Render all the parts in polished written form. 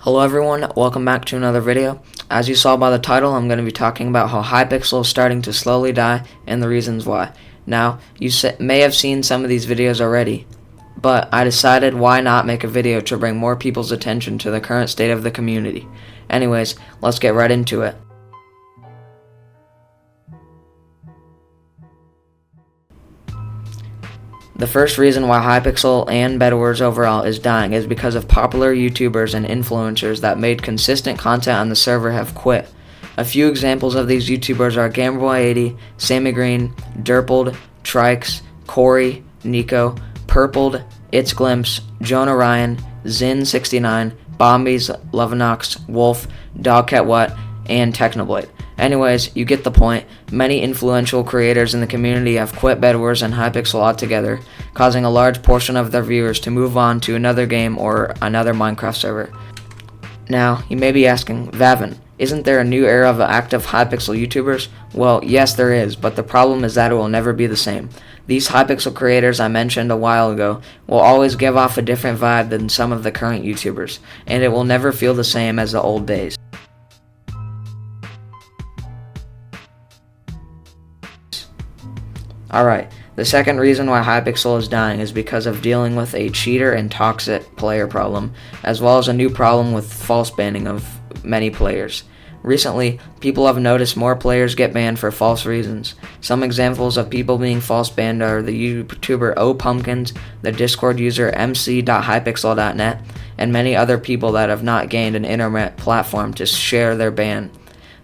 Hello everyone, welcome back to another video. As you saw by the title, I'm going to be talking about how Hypixel is starting to slowly die and the reasons why. Now, you may have seen some of these videos already, but I decided why not make a video to bring more people's attention to the current state of the community. Anyways, let's get right into it. The first reason why Hypixel and bedwars overall is dying is because of popular YouTubers and influencers that made consistent content on the server have quit. A few examples of these YouTubers are 𝙄𝙣-𝙂𝙢𝙚, 𝙤𝙤-𝙂𝙂𝙠, Trikes, Corey, Nico, Purpled, itzGlimpse, 𝙄𝙣-𝙂𝙗𝙚, Zin69, Bombies, Lovenox, Wolf, 𝙄𝙤-𝙂𝙗𝙚, and Technoblade. Anyways, you get the point. Many influential creators in the community have quit bedwars and Hypixel altogether, causing a large portion of their viewers to move on to another game or another Minecraft server. Now, you may be asking, Vavn, isn't there a new era of active Hypixel YouTubers? Well, yes there is, but the problem is that it will never be the same. These Hypixel creators I mentioned a while ago will always give off a different vibe than some of the current YouTubers, and it will never feel the same as the old days. Alright, the second reason why Hypixel is dying is because of dealing with a cheater and toxic player problem, as well as a new problem with false banning of many players. Recently, people have noticed more players get banned for false reasons. Some examples of people being false banned are the YouTuber 𝙂𝙂𝙂𝙂, the Discord user mc.hypixel.net, and many other people that have not gained an internet platform to share their ban.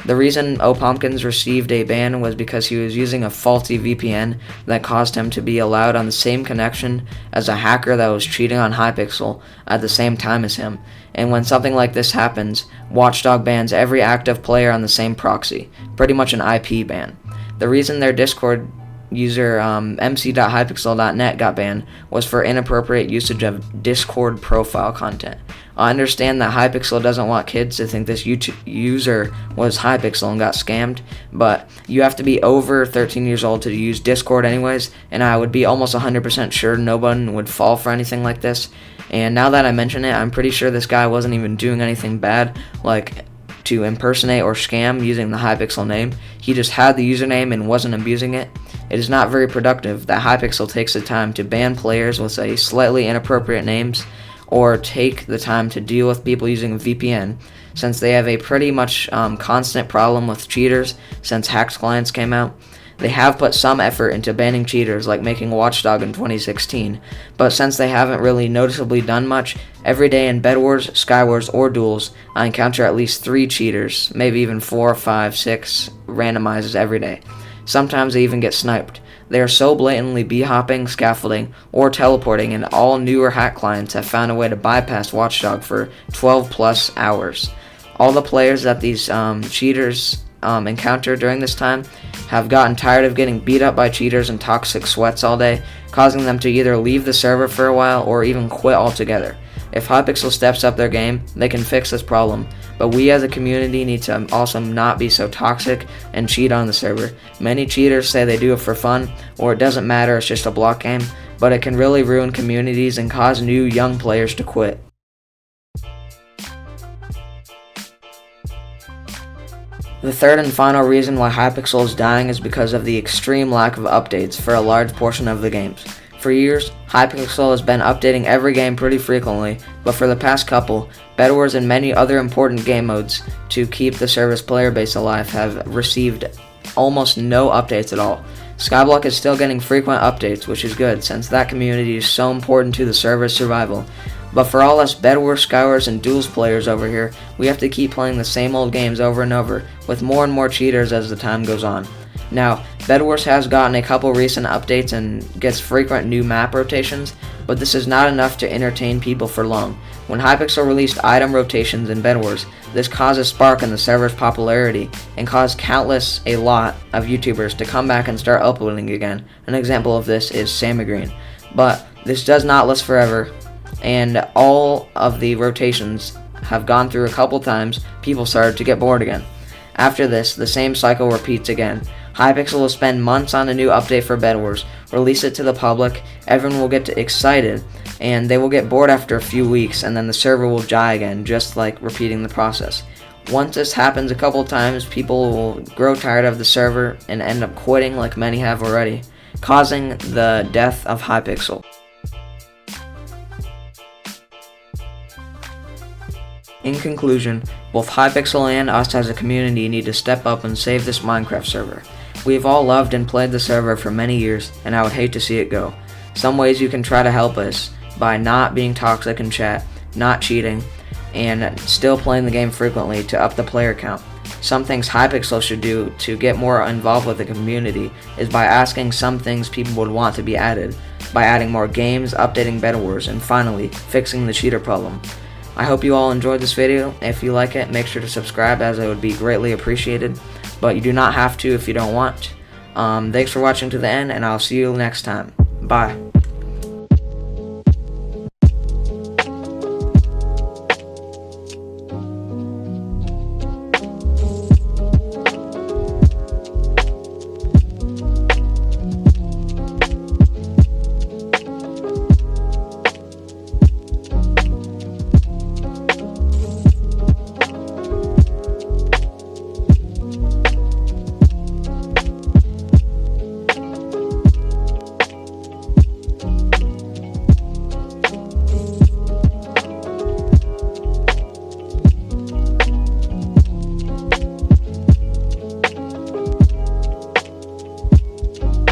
The reason 𝙂𝙂𝙂𝙂 received a ban was because he was using a faulty VPN that caused him to be allowed on the same connection as a hacker that was cheating on Hypixel at the same time as him. And when something like this happens, Watchdog bans every active player on the same proxy, pretty much an IP ban. The reason their Discord user mc.hypixel.net got banned was for inappropriate usage of Discord profile content. I understand that Hypixel doesn't want kids to think this YouTube user was Hypixel and got scammed, but you have to be over 13 years old to use Discord anyways, and I would be almost 100% sure no one would fall for anything like this. And now that I mention it, I'm pretty sure this guy wasn't even doing anything bad, like to impersonate or scam using the Hypixel name. He just had the username and wasn't abusing it. It is not very productive that Hypixel takes the time to ban players with a slightly inappropriate names, or take the time to deal with people using a VPN, since they have a pretty much constant problem with cheaters since hacked clients came out. They have put some effort into banning cheaters, like making Watchdog in 2016, but since they haven't really noticeably done much, every day in bedwars, skywars, or duels, I encounter at least 3 cheaters, maybe even 4, 5, 6 randomizers every day. Sometimes they even get sniped. They are so blatantly b-hopping, scaffolding, or teleporting, and all newer hack clients have found a way to bypass Watchdog for 12 plus hours. All the players that these cheaters encounter during this time have gotten tired of getting beat up by cheaters and toxic sweats all day, causing them to either leave the server for a while or even quit altogether. If Hypixel steps up their game, they can fix this problem, but we as a community need to also not be so toxic and cheat on the server. Many cheaters say they do it for fun, or it doesn't matter, it's just a block game, but it can really ruin communities and cause new young players to quit. The third and final reason why Hypixel is dying is because of the extreme lack of updates for a large portion of the games. For years, Hypixel has been updating every game pretty frequently, but for the past couple, bedwars and many other important game modes to keep the server's player base alive have received almost no updates at all. Skyblock is still getting frequent updates, which is good since that community is so important to the server's survival. But for all us bedwars, skywars, and duels players over here, we have to keep playing the same old games over and over, with more and more cheaters as the time goes on. Now, bedwars has gotten a couple recent updates and gets frequent new map rotations, but this is not enough to entertain people for long. When Hypixel released item rotations in bedwars, this caused a spark in the server's popularity and caused a lot of YouTubers to come back and start uploading again. An example of this is 𝙤𝙂𝙂𝙂𝙂. But this does not last forever, and all of the rotations have gone through a couple times. People started to get bored again. After this, the same cycle repeats again. Hypixel will spend months on a new update for bedwars, release it to the public, everyone will get excited, and they will get bored after a few weeks, and then the server will die again, just like repeating the process. Once this happens a couple times, people will grow tired of the server and end up quitting, like many have already, causing the death of Hypixel. In conclusion, both Hypixel and us as a community need to step up and save this Minecraft server. We have all loved and played the server for many years, and I would hate to see it go. Some ways you can try to help us by not being toxic in chat, not cheating, and still playing the game frequently to up the player count. Some things Hypixel should do to get more involved with the community is by asking some things people would want to be added, by adding more games, updating bedwars, and finally, fixing the cheater problem. I hope you all enjoyed this video. If you like it, make sure to subscribe, as it would be greatly appreciated, but you do not have to if you don't want. Thanks for watching to the end, and I'll see you next time. Bye.